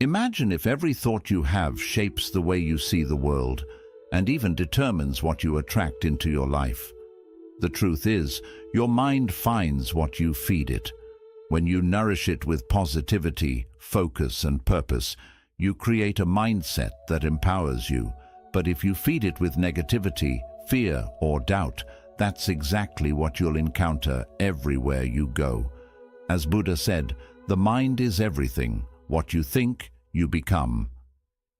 Imagine if every thought you have shapes the way you see the world and even determines what you attract into your life. The truth is, your mind finds what you feed it. When you nourish it with positivity, focus, and purpose, you create a mindset that empowers you. But if you feed it with negativity, fear, or doubt, that's exactly what you'll encounter everywhere you go. As Buddha said, the mind is everything. What you think, you become.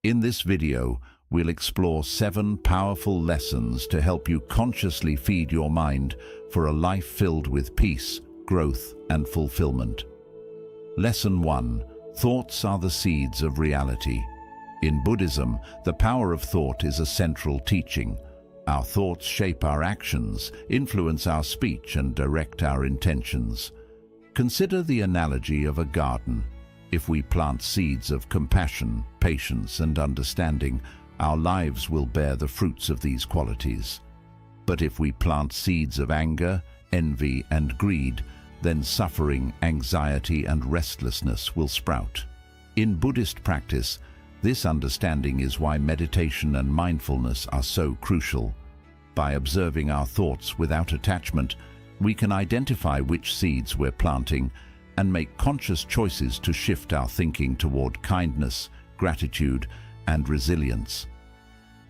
In this video, we'll explore 7 powerful lessons to help you consciously feed your mind for a life filled with peace, growth, and fulfillment. Lesson 1. Thoughts are the seeds of reality. In Buddhism, the power of thought is a central teaching. Our thoughts shape our actions, influence our speech, and direct our intentions. Consider the analogy of a garden. If we plant seeds of compassion, patience, and understanding, our lives will bear the fruits of these qualities. But if we plant seeds of anger, envy, and greed, then suffering, anxiety, and restlessness will sprout. In Buddhist practice, this understanding is why meditation and mindfulness are so crucial. By observing our thoughts without attachment, we can identify which seeds we're planting and make conscious choices to shift our thinking toward kindness, gratitude, and resilience.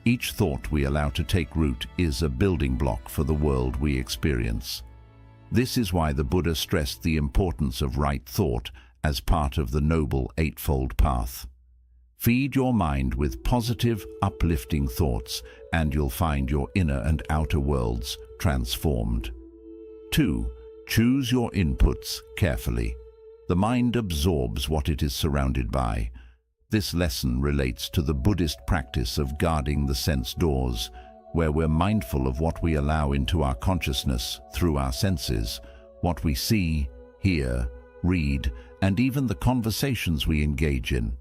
Each thought we allow to take root is a building block for the world we experience. This is why the Buddha stressed the importance of right thought as part of the Noble Eightfold Path. Feed your mind with positive, uplifting thoughts, and you'll find your inner and outer worlds transformed. 2. Choose your inputs carefully. The mind absorbs what it is surrounded by. This lesson relates to the Buddhist practice of guarding the sense doors, where we're mindful of what we allow into our consciousness through our senses, what we see, hear, read, and even the conversations we engage in.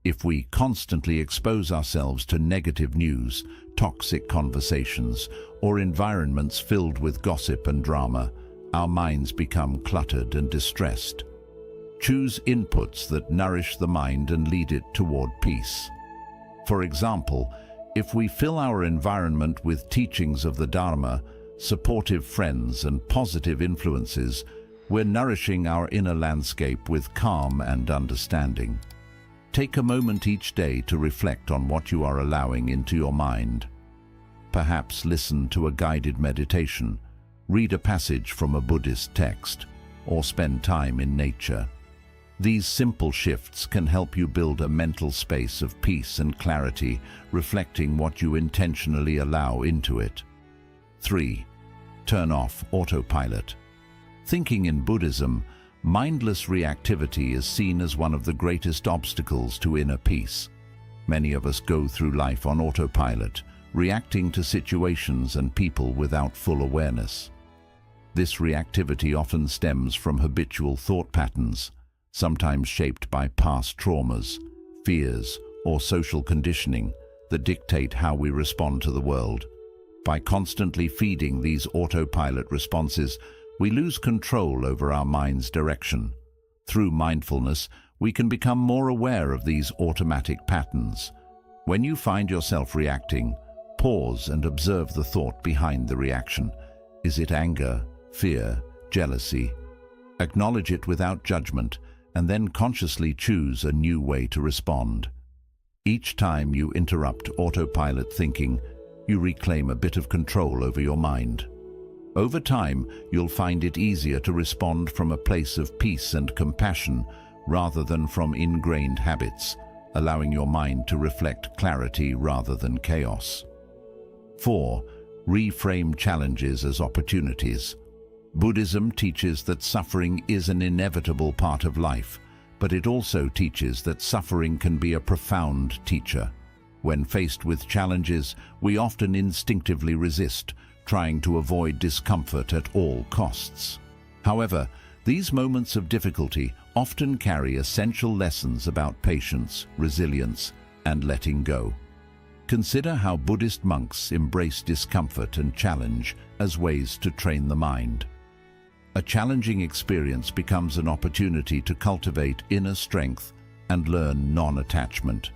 If we constantly expose ourselves to negative news, toxic conversations, or environments filled with gossip and drama, our minds become cluttered and distressed. Choose inputs that nourish the mind and lead it toward peace. For example, if we fill our environment with teachings of the Dharma, supportive friends, and positive influences, we're nourishing our inner landscape with calm and understanding. Take a moment each day to reflect on what you are allowing into your mind. Perhaps listen to a guided meditation, read a passage from a Buddhist text, or spend time in nature. These simple shifts can help you build a mental space of peace and clarity, reflecting what you intentionally allow into it. 3. Turn off autopilot. Thinking in Buddhism, mindless reactivity is seen as one of the greatest obstacles to inner peace. Many of us go through life on autopilot, reacting to situations and people without full awareness. This reactivity often stems from habitual thought patterns, sometimes shaped by past traumas, fears, or social conditioning that dictate how we respond to the world. By constantly feeding these autopilot responses, we lose control over our mind's direction. Through mindfulness, we can become more aware of these automatic patterns. When you find yourself reacting, pause and observe the thought behind the reaction. Is it anger, fear, jealousy? Acknowledge it without judgment, and then consciously choose a new way to respond. Each time you interrupt autopilot thinking, you reclaim a bit of control over your mind. Over time, you'll find it easier to respond from a place of peace and compassion rather than from ingrained habits, allowing your mind to reflect clarity rather than chaos. 4. Reframe challenges as opportunities. Buddhism teaches that suffering is an inevitable part of life, but it also teaches that suffering can be a profound teacher. When faced with challenges, we often instinctively resist, trying to avoid discomfort at all costs. However, these moments of difficulty often carry essential lessons about patience, resilience, and letting go. Consider how Buddhist monks embrace discomfort and challenge as ways to train the mind. A challenging experience becomes an opportunity to cultivate inner strength, and learn non-attachment.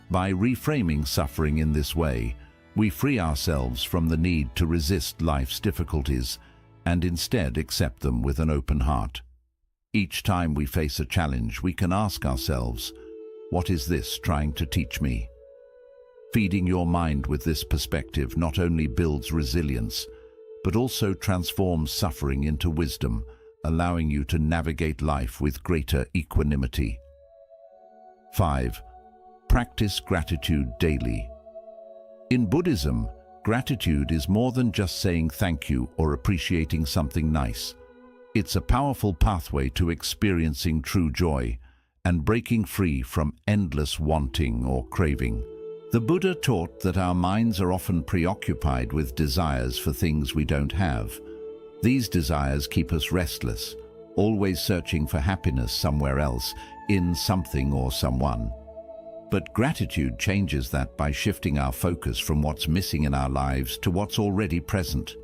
By reframing suffering in this way, we free ourselves from the need to resist life's difficulties and instead accept them with an open heart. Each time we face a challenge, we can ask ourselves, what is this trying to teach me? Feeding your mind with this perspective not only builds resilience, but also transforms suffering into wisdom, allowing you to navigate life with greater equanimity. 5. Practice gratitude daily. In Buddhism, gratitude is more than just saying thank you or appreciating something nice. It's a powerful pathway to experiencing true joy and breaking free from endless wanting or craving. The Buddha taught that our minds are often preoccupied with desires for things we don't have. These desires keep us restless, always searching for happiness somewhere else, in something or someone. But gratitude changes that by shifting our focus from what's missing in our lives to what's already present.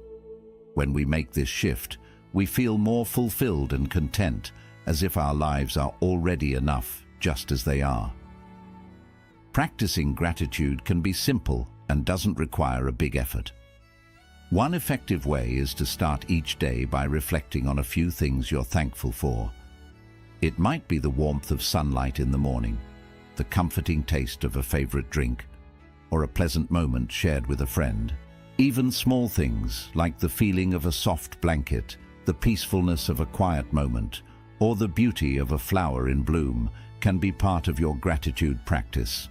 When we make this shift, we feel more fulfilled and content, as if our lives are already enough just as they are. Practicing gratitude can be simple and doesn't require a big effort. One effective way is to start each day by reflecting on a few things you're thankful for. It might be the warmth of sunlight in the morning, the comforting taste of a favorite drink, or a pleasant moment shared with a friend. Even small things like the feeling of a soft blanket, the peacefulness of a quiet moment, or the beauty of a flower in bloom can be part of your gratitude practice.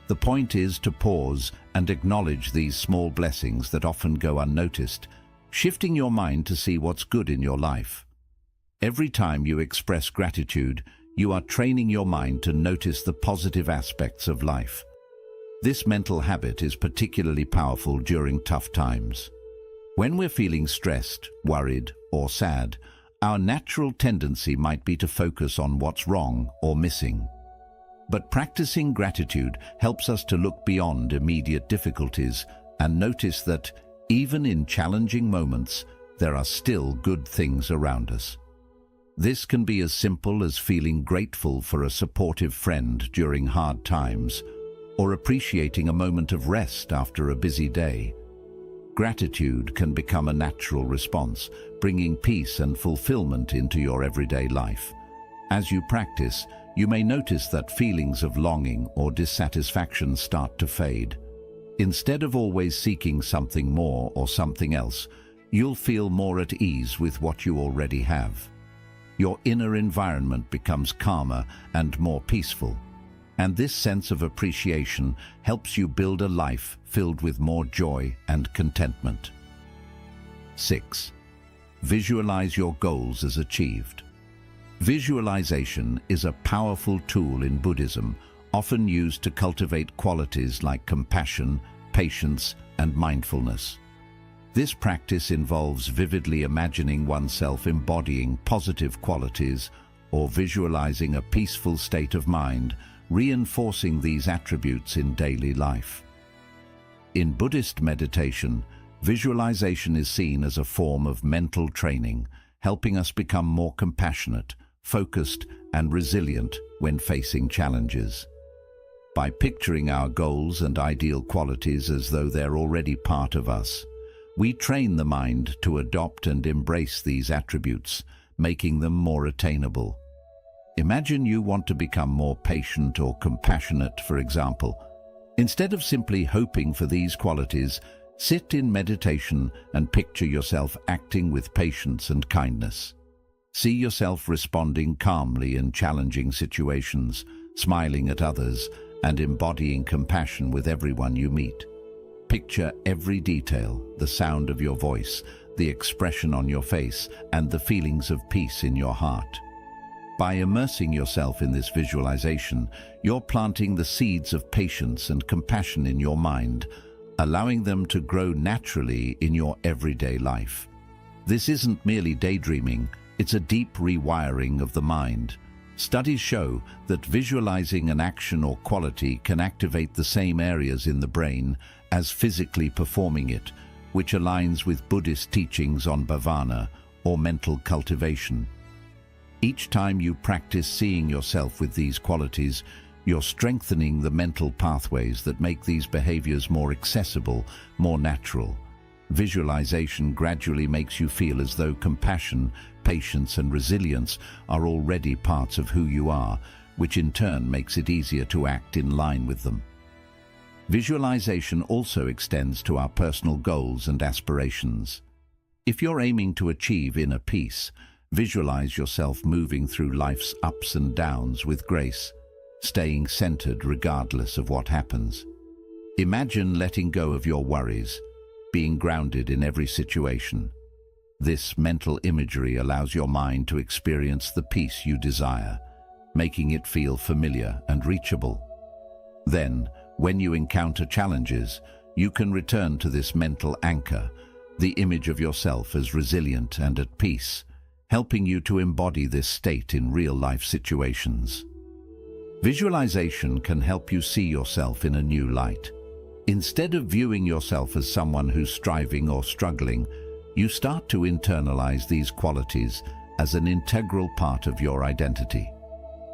The point is to pause and acknowledge these small blessings that often go unnoticed, shifting your mind to see what's good in your life. Every time you express gratitude, you are training your mind to notice the positive aspects of life. This mental habit is particularly powerful during tough times. When we're feeling stressed, worried, or sad, our natural tendency might be to focus on what's wrong or missing. But practicing gratitude helps us to look beyond immediate difficulties and notice that, even in challenging moments, there are still good things around us. This can be as simple as feeling grateful for a supportive friend during hard times, or appreciating a moment of rest after a busy day. Gratitude can become a natural response, bringing peace and fulfillment into your everyday life. As you practice, you may notice that feelings of longing or dissatisfaction start to fade. Instead of always seeking something more or something else, you'll feel more at ease with what you already have. Your inner environment becomes calmer and more peaceful, and this sense of appreciation helps you build a life filled with more joy and contentment. 6. Visualize your goals as achieved. Visualization is a powerful tool in Buddhism, often used to cultivate qualities like compassion, patience, and mindfulness. This practice involves vividly imagining oneself embodying positive qualities or visualizing a peaceful state of mind, reinforcing these attributes in daily life. In Buddhist meditation, visualization is seen as a form of mental training, helping us become more compassionate, focused, and resilient when facing challenges. By picturing our goals and ideal qualities as though they're already part of us, we train the mind to adopt and embrace these attributes, making them more attainable. Imagine you want to become more patient or compassionate, for example. Instead of simply hoping for these qualities, sit in meditation and picture yourself acting with patience and kindness. See yourself responding calmly in challenging situations, smiling at others, and embodying compassion with everyone you meet. Picture every detail, the sound of your voice, the expression on your face, and the feelings of peace in your heart. By immersing yourself in this visualization, you're planting the seeds of patience and compassion in your mind, allowing them to grow naturally in your everyday life. This isn't merely daydreaming, it's a deep rewiring of the mind. Studies show that visualizing an action or quality can activate the same areas in the brain as physically performing it, which aligns with Buddhist teachings on bhavana, or mental cultivation. Each time you practice seeing yourself with these qualities, you're strengthening the mental pathways that make these behaviors more accessible, more natural. Visualization gradually makes you feel as though compassion, patience, and resilience are already parts of who you are, which in turn makes it easier to act in line with them. Visualization also extends to our personal goals and aspirations. If you're aiming to achieve inner peace, visualize yourself moving through life's ups and downs with grace, staying centered regardless of what happens. Imagine letting go of your worries, being grounded in every situation. This mental imagery allows your mind to experience the peace you desire, making it feel familiar and reachable. Then, when you encounter challenges, you can return to this mental anchor, the image of yourself as resilient and at peace, helping you to embody this state in real-life situations. Visualization can help you see yourself in a new light. Instead of viewing yourself as someone who's striving or struggling, you start to internalize these qualities as an integral part of your identity.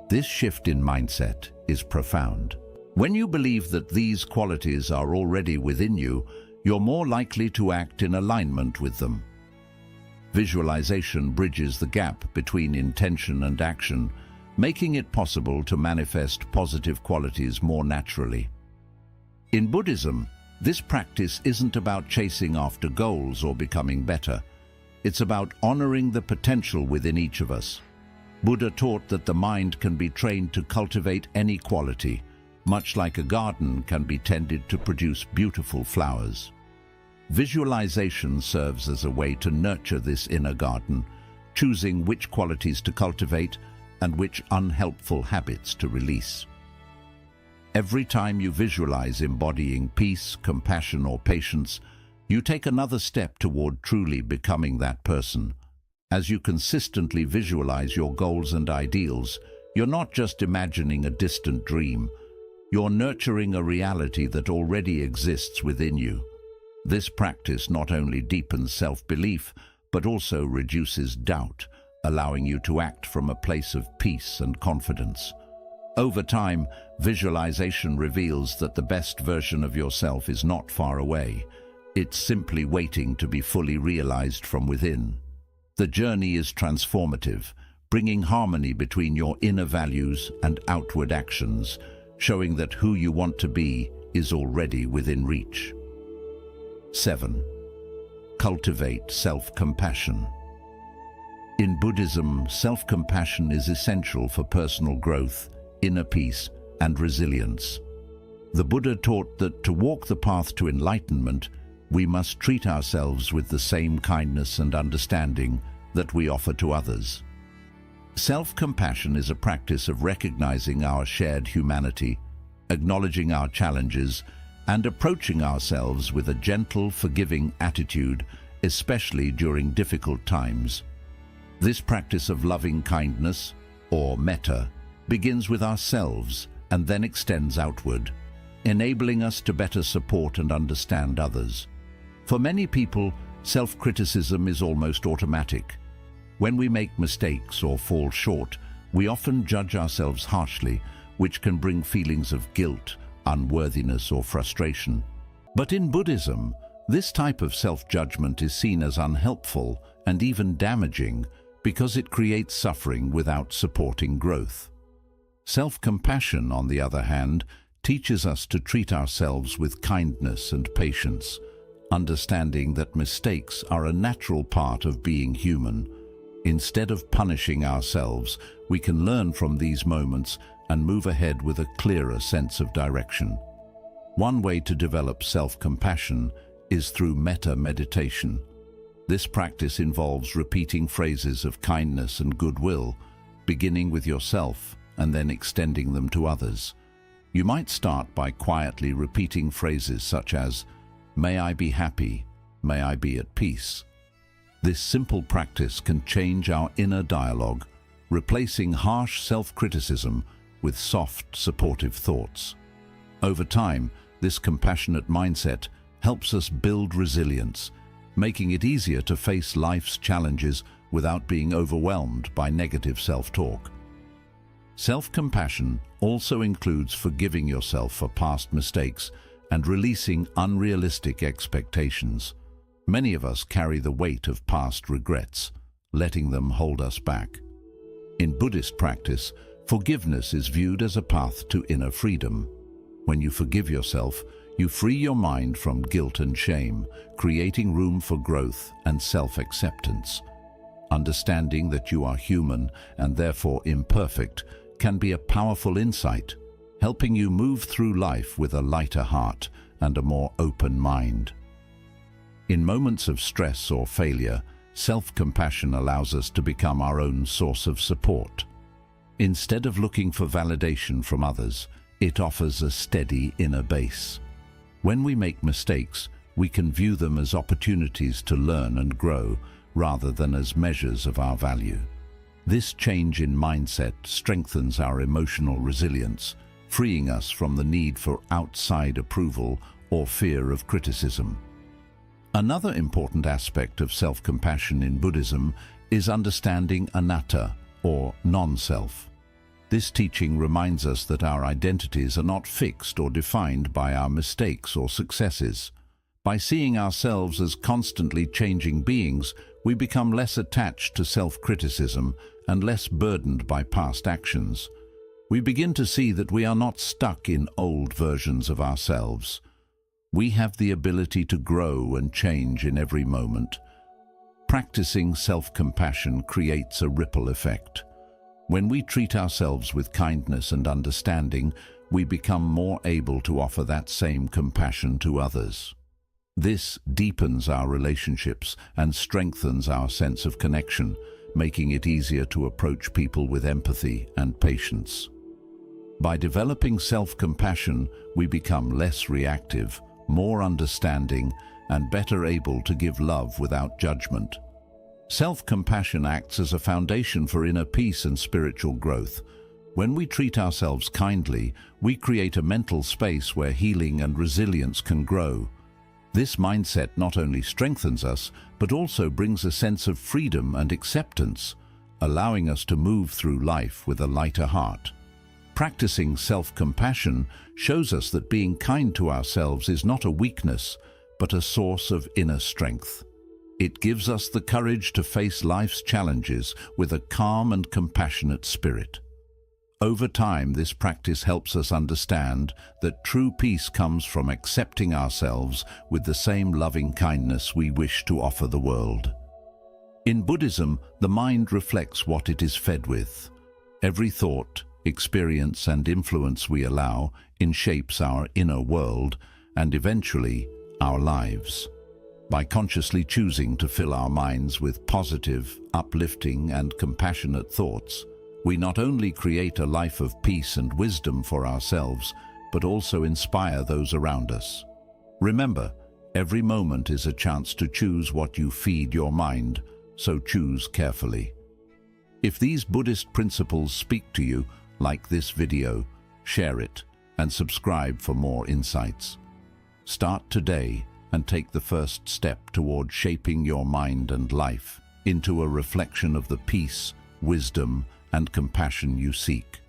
This shift in mindset is profound. When you believe that these qualities are already within you, you're more likely to act in alignment with them. Visualization bridges the gap between intention and action, making it possible to manifest positive qualities more naturally. In Buddhism, this practice isn't about chasing after goals or becoming better. It's about honoring the potential within each of us. Buddha taught that the mind can be trained to cultivate any quality, much like a garden can be tended to produce beautiful flowers. Visualization serves as a way to nurture this inner garden, choosing which qualities to cultivate and which unhelpful habits to release. Every time you visualize embodying peace, compassion, or patience, you take another step toward truly becoming that person. As you consistently visualize your goals and ideals, you're not just imagining a distant dream, you're nurturing a reality that already exists within you. This practice not only deepens self-belief, but also reduces doubt, allowing you to act from a place of peace and confidence. Over time, visualization reveals that the best version of yourself is not far away. It's simply waiting to be fully realized from within. The journey is transformative, bringing harmony between your inner values and outward actions, showing that who you want to be is already within reach. 7. Cultivate self-compassion. In Buddhism, self-compassion is essential for personal growth, inner peace, and resilience. The Buddha taught that to walk the path to enlightenment, we must treat ourselves with the same kindness and understanding that we offer to others. Self-compassion is a practice of recognizing our shared humanity, acknowledging our challenges, and approaching ourselves with a gentle, forgiving attitude, especially during difficult times. This practice of loving kindness, or metta, begins with ourselves and then extends outward, enabling us to better support and understand others. For many people, self-criticism is almost automatic. When we make mistakes or fall short, we often judge ourselves harshly, which can bring feelings of guilt, unworthiness, or frustration. But in Buddhism, this type of self-judgment is seen as unhelpful and even damaging because it creates suffering without supporting growth. Self-compassion, on the other hand, teaches us to treat ourselves with kindness and patience, understanding that mistakes are a natural part of being human. Instead of punishing ourselves, we can learn from these moments and move ahead with a clearer sense of direction. One way to develop self-compassion is through metta meditation. This practice involves repeating phrases of kindness and goodwill, beginning with yourself and then extending them to others. You might start by quietly repeating phrases such as, "May I be happy, may I be at peace." This simple practice can change our inner dialogue, replacing harsh self-criticism with soft, supportive thoughts. Over time, this compassionate mindset helps us build resilience, making it easier to face life's challenges without being overwhelmed by negative self-talk. Self-compassion also includes forgiving yourself for past mistakes and releasing unrealistic expectations. Many of us carry the weight of past regrets, letting them hold us back. In Buddhist practice, forgiveness is viewed as a path to inner freedom. When you forgive yourself, you free your mind from guilt and shame, creating room for growth and self-acceptance. Understanding that you are human and therefore imperfect can be a powerful insight, helping you move through life with a lighter heart and a more open mind. In moments of stress or failure, self-compassion allows us to become our own source of support. Instead of looking for validation from others, it offers a steady inner base. When we make mistakes, we can view them as opportunities to learn and grow, rather than as measures of our value. This change in mindset strengthens our emotional resilience, freeing us from the need for outside approval or fear of criticism. Another important aspect of self-compassion in Buddhism is understanding anatta, or non-self. This teaching reminds us that our identities are not fixed or defined by our mistakes or successes. By seeing ourselves as constantly changing beings, we become less attached to self-criticism and less burdened by past actions. We begin to see that we are not stuck in old versions of ourselves. We have the ability to grow and change in every moment. Practicing self-compassion creates a ripple effect. When we treat ourselves with kindness and understanding, we become more able to offer that same compassion to others. This deepens our relationships and strengthens our sense of connection, making it easier to approach people with empathy and patience. By developing self-compassion, we become less reactive, more understanding, and better able to give love without judgment. Self-compassion acts as a foundation for inner peace and spiritual growth. When we treat ourselves kindly, we create a mental space where healing and resilience can grow. This mindset not only strengthens us, but also brings a sense of freedom and acceptance, allowing us to move through life with a lighter heart. Practicing self-compassion shows us that being kind to ourselves is not a weakness, but a source of inner strength. It gives us the courage to face life's challenges with a calm and compassionate spirit. Over time, this practice helps us understand that true peace comes from accepting ourselves with the same loving kindness we wish to offer the world. In Buddhism, the mind reflects what it is fed with. Every thought, experience, and influence we allow shapes our inner world and eventually our lives. By consciously choosing to fill our minds with positive, uplifting, and compassionate thoughts, we not only create a life of peace and wisdom for ourselves, but also inspire those around us. Remember, every moment is a chance to choose what you feed your mind, so choose carefully. If these Buddhist principles speak to you, like this video, share it, and subscribe for more insights. Start today and take the first step toward shaping your mind and life into a reflection of the peace, wisdom, and compassion you seek.